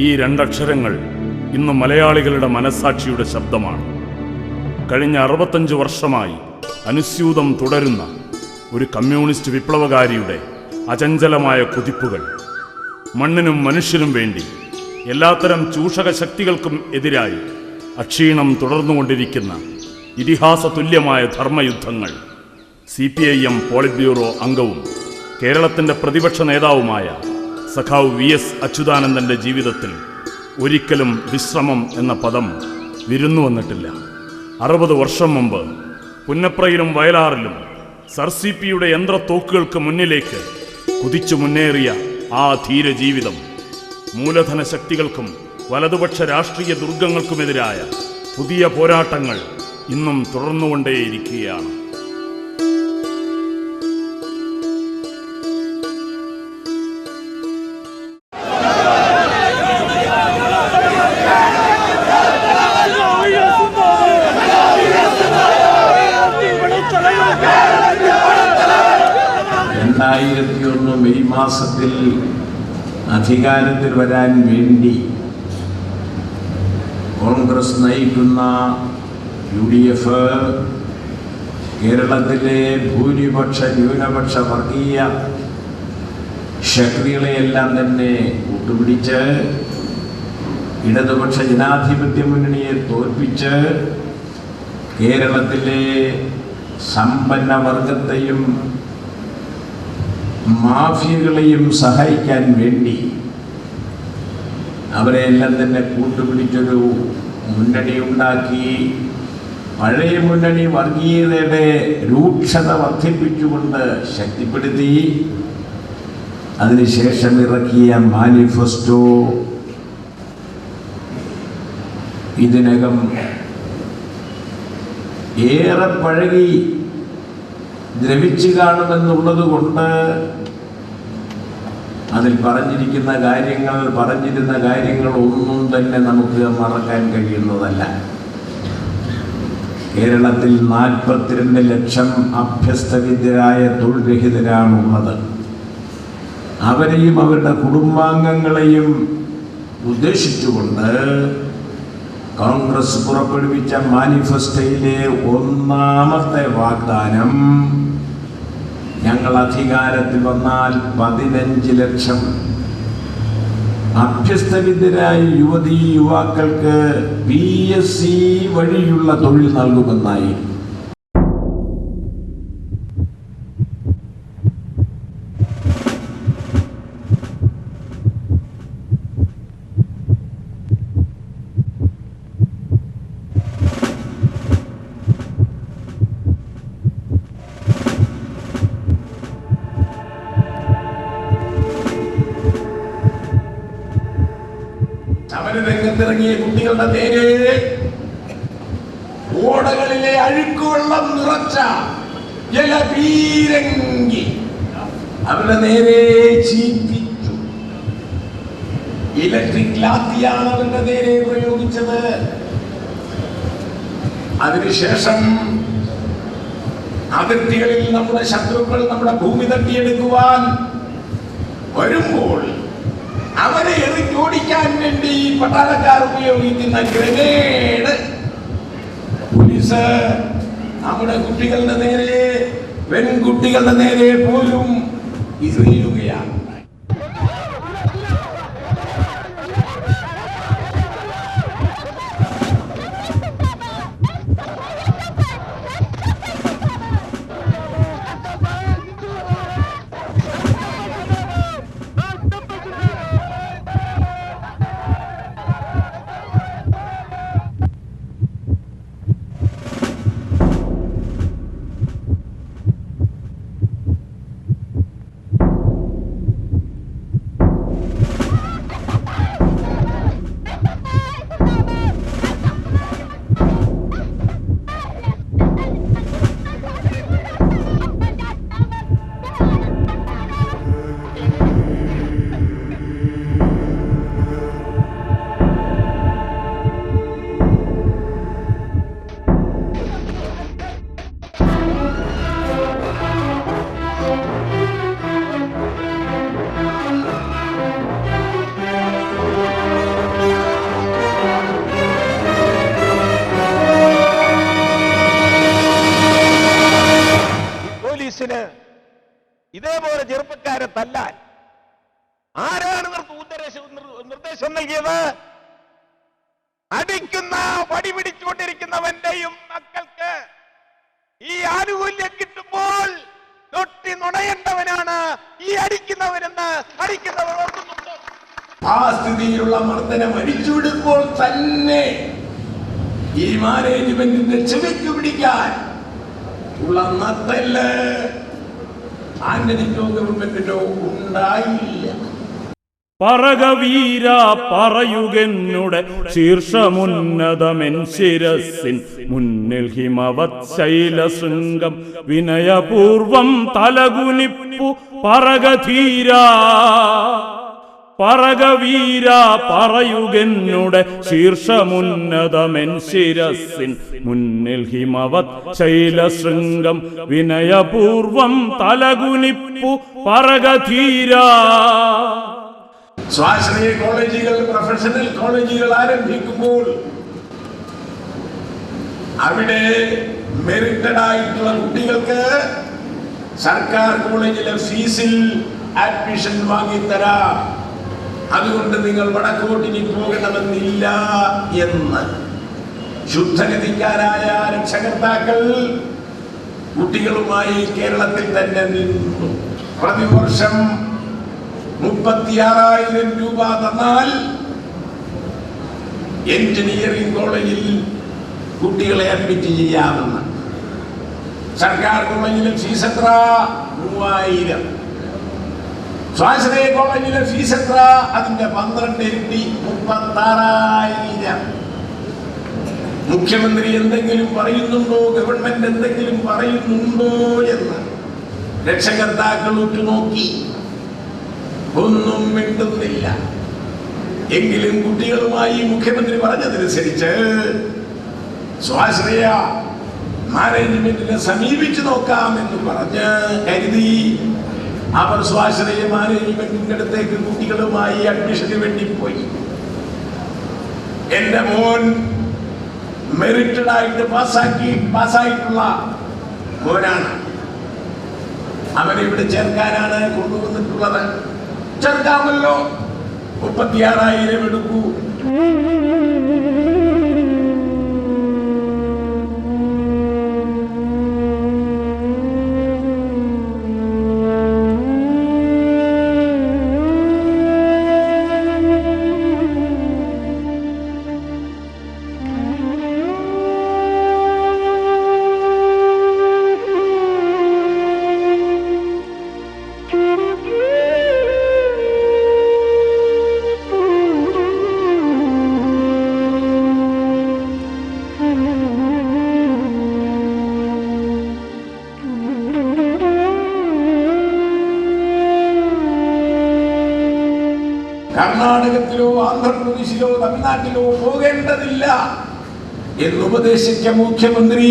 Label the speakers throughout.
Speaker 1: ഈ രണ്ടക്ഷരങ്ങൾ ഇന്ന് മലയാളികളുടെ മനസ്സാക്ഷിയുടെ ശബ്ദമാണ്. കഴിഞ്ഞ 65 വർഷമായി അനുസ്യൂതം തുടരുന്ന ഒരു കമ്മ്യൂണിസ്റ്റ് വിപ്ലവകാരിയുടെ അചഞ്ചലമായ കുതിപ്പുകൾ, മണ്ണിനും മനുഷ്യനും വേണ്ടി എല്ലാത്തരം ചൂഷക ശക്തികൾക്കും എതിരായി അക്ഷീണം തുടർന്നുകൊണ്ടിരിക്കുന്ന ഇതിഹാസ തുല്യമായ ധർമ്മയുദ്ധങ്ങൾ. CPIM പോളിറ്റ് ബ്യൂറോ അംഗവും കേരളത്തിൻ്റെ പ്രതിപക്ഷ നേതാവുമായ സഖാവ് VS അച്യുതാനന്ദൻ്റെ ജീവിതത്തിൽ ഒരിക്കലും വിശ്രമം എന്ന പദം വിരുന്നു വന്നിട്ടില്ല. 60 വർഷം മുമ്പ് പുന്നപ്രയിലും വയലാറിലും സർസിപിയുടെ യന്ത്രത്തോക്കുകൾക്ക് മുന്നിലേക്ക് കുതിച്ചു മുന്നേറിയ ആ ധീരജീവിതം മൂലധന ശക്തികൾക്കും വലതുപക്ഷ രാഷ്ട്രീയ ദുർഗങ്ങൾക്കുമെതിരായ പുതിയ പോരാട്ടങ്ങൾ ഇന്നും തുടർന്നുകൊണ്ടേയിരിക്കുകയാണ്.
Speaker 2: മെയ് മാസത്തിൽ അധികാരത്തിൽ വരാൻ വേണ്ടി കോൺഗ്രസ് നയിക്കുന്ന UDF കേരളത്തിലെ ഭൂരിപക്ഷ ന്യൂനപക്ഷ വർഗീയ ശക്തികളെയെല്ലാം തന്നെ കൂട്ടുപിടിച്ച് ഇടതുപക്ഷ ജനാധിപത്യ മുന്നണിയെ തോൽപ്പിച്ച് കേരളത്തിലെ സമ്പന്ന വർഗത്തെയും മാഫിയകളെയും സഹായിക്കാൻ വേണ്ടി അവരെല്ലാം തന്നെ കൂട്ടുപിടിച്ചൊരു മുന്നണി ഉണ്ടാക്കി. പഴയ മുന്നണി വർഗീയതയുടെ രൂക്ഷത വർദ്ധിപ്പിച്ചുകൊണ്ട് ശക്തിപ്പെടുത്തി. അതിനുശേഷം ഇറക്കിയ മാനിഫെസ്റ്റോ ഇതിനകം ഏറെ പഴകി ദ്രവിച്ചു കാണുമെന്നുള്ളത് കൊണ്ട് അതിൽ പറഞ്ഞിരുന്ന കാര്യങ്ങൾ ഒന്നും തന്നെ നമുക്ക് മറക്കാൻ കഴിയുന്നതല്ല. കേരളത്തിൽ 42 ലക്ഷം അഭ്യസ്തവിദ്യരായ തൊഴിൽ രഹിതരാണുള്ളത്. അവരെയും അവരുടെ കുടുംബാംഗങ്ങളെയും ഉദ്ദേശിച്ചുകൊണ്ട് കോൺഗ്രസ് പുറപ്പെടുവിച്ച മാനിഫെസ്റ്റോയിലെ ഒന്നാമത്തെ വാഗ്ദാനം, ഞങ്ങൾ അധികാരത്തിൽ വന്നാൽ 15 ലക്ഷം അഭ്യസ്തവിദ്യരായ യുവതീ യുവാക്കൾക്ക് PSC വഴിയുള്ള തൊഴിൽ നൽകുമെന്നായി. രംഗത്തിറങ്ങിയ കുട്ടികളുടെ നേരെ ഓടകളിലെ അഴുക്കുവെള്ളം നിറച്ച ജലപീരങ്കി അവരുടെ നേരെ ചീറ്റിച്ചു. ഇലക്ട്രിക് ലാത്തിയാണ് അവരുടെ നേരെ പ്രയോഗിച്ചത്. അതിനുശേഷം അതിർത്തികളിൽ നമ്മുടെ ശത്രുക്കൾ നമ്മുടെ ഭൂമി തട്ടിയെടുക്കുവാൻ വരുമ്പോൾ അവരെ എറിഞ്ഞോടിക്കാൻ വേണ്ടി പട്ടാളക്കാർ ഉപയോഗിക്കുന്ന ഗ്രനേഡ് പോലീസ് നമ്മുടെ കുട്ടികളുടെ നേരെ, പെൺകുട്ടികളുടെ നേരെ പോലും എറിയുകയാണ്.
Speaker 3: പോലീസിന് ഇതേപോലെ ചെറുപ്പക്കാരെ തല്ലാൻ ആരാണ് നിർദ്ദേശം നൽകിയത്? അടിക്കുന്ന വടി പിടിച്ചുകൊണ്ടിരിക്കുന്നവന്റെയും മക്കൾക്ക് ഈ ആനുകൂല്യം കിട്ടുമ്പോൾ തൊട്ടി നുണയേണ്ടവനാണ് ഈ അടിക്കുന്നവനെന്ന് അടിക്കുന്നവർ ഓർക്കുന്നുണ്ട്.
Speaker 2: ആ സ്ഥിതിയിലുള്ള മർദ്ദനം അടിച്ചുവിടുമ്പോൾ തന്നെ ഈ മാനേജ്മെന്റിന്റെ ചെവിക്ക് പിടിക്കാൻ ഉള്ള നത്തല് ആന്റണിക്കോ ഗവൺമെന്റിനോ ഉണ്ടായില്ല.
Speaker 1: പറകവീര പറയുകെന്നുടെ ശീർഷമുന്നതമെൻ ശിരസിൻ മുന്നിൽ ഹിമവത് ശൈലശൃംഗം വിനയപൂർവം തലകുനിപ്പു പറകധീര. പറകവീര പറയുകെന്നുടെ ശീർഷമുന്നതമെൻ ശിരസിൻ മുന്നിൽ ഹിമവത് ശൈലശൃംഗം വിനയപൂർവം തലകുനിപ്പു പറകധീര.
Speaker 2: സ്വാശ്രയ കോളേജുകൾ, പ്രൊഫഷണൽ കോളേജുകൾ ആരംഭിക്കുമ്പോൾ അവിടെ മെറിറ്റഡ് ആയിട്ടുള്ള കുട്ടികൾക്ക് സർക്കാർ കോളേജിലെ ഫീസിൽ അഡ്മിഷൻ വാങ്ങിത്തരാം, അതുകൊണ്ട് നിങ്ങൾ വടക്കോട്ടിനി പോകണമെന്നില്ല എന്ന് ശുദ്ധഗതിക്കാരായ രക്ഷകർത്താക്കൾ കുട്ടികളുമായി കേരളത്തിൽ തന്നെ നിന്നു. പ്രതിവർഷം 36,000 രൂപ തന്നാൽ എഞ്ചിനീയറിംഗ് കോളേജിൽ കുട്ടികളെ അഡ്മിറ്റ് ചെയ്യാമെന്ന്. സർക്കാർ കോളേജിലെ ഫീസ് എത്ര? 3000. സ്വാശ്രയ കോളേജിലെ ഫീസ് എത്ര? അതിന്റെ 12 ഇരട്ടി, 36,000. മുഖ്യമന്ത്രി എന്തെങ്കിലും പറയുന്നുണ്ടോ, ഗവൺമെന്റ് എന്തെങ്കിലും പറയുന്നുണ്ടോ എന്ന് രക്ഷകർത്താക്കൾ ഉറ്റുനോക്കി. ഒന്നും മിണ്ടുന്നില്ല. എങ്കിലും കുട്ടികളുമായി മുഖ്യമന്ത്രി പറഞ്ഞതനുസരിച്ച് സ്വാശ്രയ മാനേജ്മെന്റിനെ സമീപിച്ചു നോക്കാം എന്ന് പറഞ്ഞ് കരുതി അവർ സ്വാശ്രയ മാനേജ്മെന്റിന്റെ അടുത്തേക്ക് കുട്ടികളുമായി അഡ്മിഷന് വേണ്ടി പോയി. എന്റെ മോൻ മെറിറ്റഡ് ആയിട്ട് പാസ്സായിട്ടുള്ള മോനാണ്. അവനെ ഇവിടെ ചേർക്കാനാണ് കൊണ്ടുവന്നിട്ടുള്ളത്. ചേർക്കാമല്ലോ, 36,000 എടുക്കൂ. കർണാടകത്തിലോ ആന്ധ്രാപ്രദേശിലോ തമിഴ്നാട്ടിലോ പോകേണ്ടതില്ല എന്നുപദേശിച്ച മുഖ്യമന്ത്രി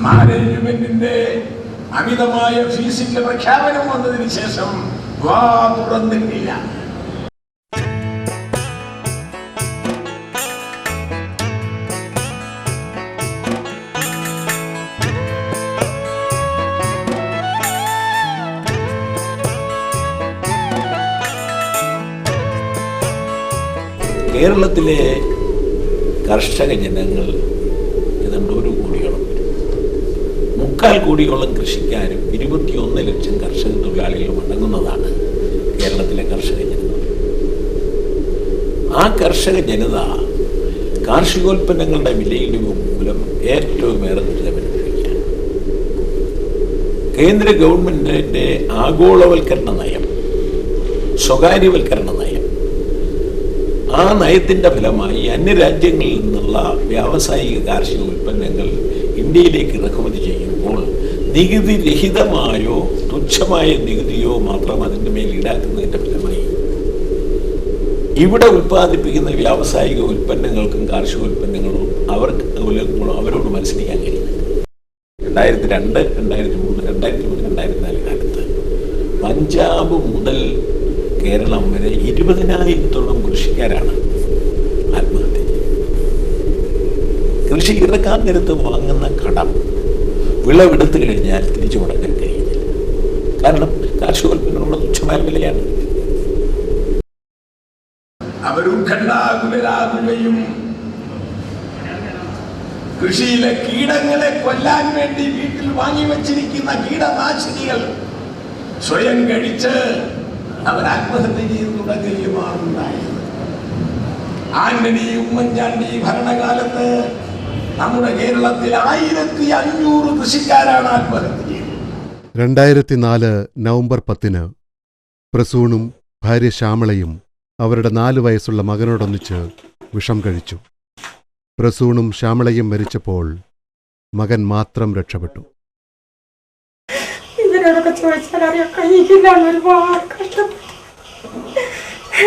Speaker 2: മാനേജ്മെന്റിന്റെ അമിതമായ ഫീസിന്റെ പ്രഖ്യാപനം വന്നതിന് ശേഷം വാ തുറന്നിട്ടില്ല.
Speaker 4: കേരളത്തിലെ കർഷക ജനങ്ങൾ ഏതാണ്ട് 1 കോടിയോളം വരും. 3/4 കോടിയോളം കൃഷിക്കാരും 21 ലക്ഷം കർഷക തൊഴിലാളികളും അടങ്ങുന്നതാണ് കേരളത്തിലെ കർഷക ജനത. ആ കർഷക ജനത കാർഷികോൽപ്പന്നങ്ങളുടെ വിലയിടിവ് മൂലം ഏറ്റവും ഏറെ ദുരിതമനുഭവിക്കുകയാണ്. കേന്ദ്ര ഗവൺമെന്റിന്റെ ആഗോളവൽക്കരണ നയം, സ്വകാര്യവൽക്കരണ നയം, ആ നയത്തിൻ്റെ ഫലമായി അന്യരാജ്യങ്ങളിൽ നിന്നുള്ള വ്യാവസായിക കാർഷിക ഉൽപ്പന്നങ്ങൾ ഇന്ത്യയിലേക്ക് ഇറക്കുമതി ചെയ്യുമ്പോൾ നികുതി രഹിതമായോ തുച്ഛമായ നികുതിയോ മാത്രം അതിൻ്റെ മേൽ ഈടാക്കുന്നതിൻ്റെ ഫലമായി ഇവിടെ ഉൽപ്പാദിപ്പിക്കുന്ന വ്യാവസായിക ഉൽപ്പന്നങ്ങൾക്കും കാർഷിക ഉൽപ്പന്നങ്ങളും അവരോട് മത്സരിക്കാൻ കഴിയുന്നത്. 2002, 2003, 2003, 2004 കാലത്ത് പഞ്ചാബ് മുതൽ കേരളം വരെ 20,000-ഓളം കൃഷിക്കാരാണ് ആത്മഹത്യ ചെയ്തത്. കൃഷി ഇറക്കാൻ നേരത്ത് വാങ്ങുന്ന കടം വിളവെടുത്തു കഴിഞ്ഞാൽ തിരിച്ചു മടങ്ങാൻ കഴിയുന്നില്ല. കാരണം കാർഷികോൽപ്പന്നങ്ങളുടെ തുച്ഛമായ വിലയാണ്.
Speaker 2: അവരുഖണ്ഡാകുലരാകുകയും കൃഷിയിലെ കീടങ്ങളെ കൊല്ലാൻ വേണ്ടി വീട്ടിൽ വാങ്ങി വച്ചിരിക്കുന്ന കീടനാശിനികൾ സ്വയം കഴിച്ച് അവർ ആത്മഹത്യ ചെയ്തു തുടങ്ങുകയുമാണ് ഉണ്ടായത്. ആന്റണി ഉമ്മൻചാണ്ടി ഭരണകാലത്ത് നമ്മുടെ കേരളത്തിൽ 1500 കൃഷിക്കാരാണ് ആത്മഹത്യ ചെയ്തത്.
Speaker 5: 2004 നവംബർ 10 പ്രസൂണും ഭാര്യ ശ്യാമളയും അവരുടെ 4 വയസ്സുള്ള മകനോടൊന്നിച്ച് വിഷം കഴിച്ചു. പ്രസൂണും ശ്യാമളയും മരിച്ചപ്പോൾ മകൻ മാത്രം രക്ഷപ്പെട്ടു.
Speaker 6: ഇവരോടൊക്കെ ചോദിച്ചാൽ അറിയാം, കഴിയില്ല. ഒരുപാട് കഷ്ടപ്പെട്ടു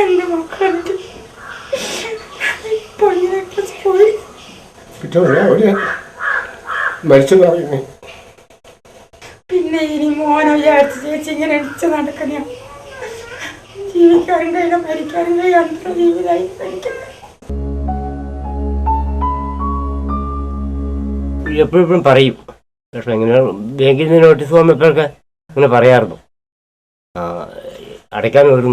Speaker 6: എന്റെ മക്കളുണ്ട്. ഇപ്പൊ ഇങ്ങനെയൊക്കെ പോയി പിന്നെ ഇനി മോനോ വിചാരിച്ച് ചേച്ചി ഇങ്ങനെ അടിച്ച് നടക്കുന്ന ജീവിക്കാനും കഴിയില്ല, മരിക്കാനും കഴിയാത്ത ജീവിതമായി കഴിക്കുന്നത്.
Speaker 7: എപ്പോഴും പറയും, പക്ഷെ ഇങ്ങനെ ബാങ്കിൽ നിന്ന് നോട്ടീസ് വന്നപ്പോഴൊക്കെ അങ്ങനെ പറയാറുണ്ട്, അടയ്ക്കാൻ ഒരു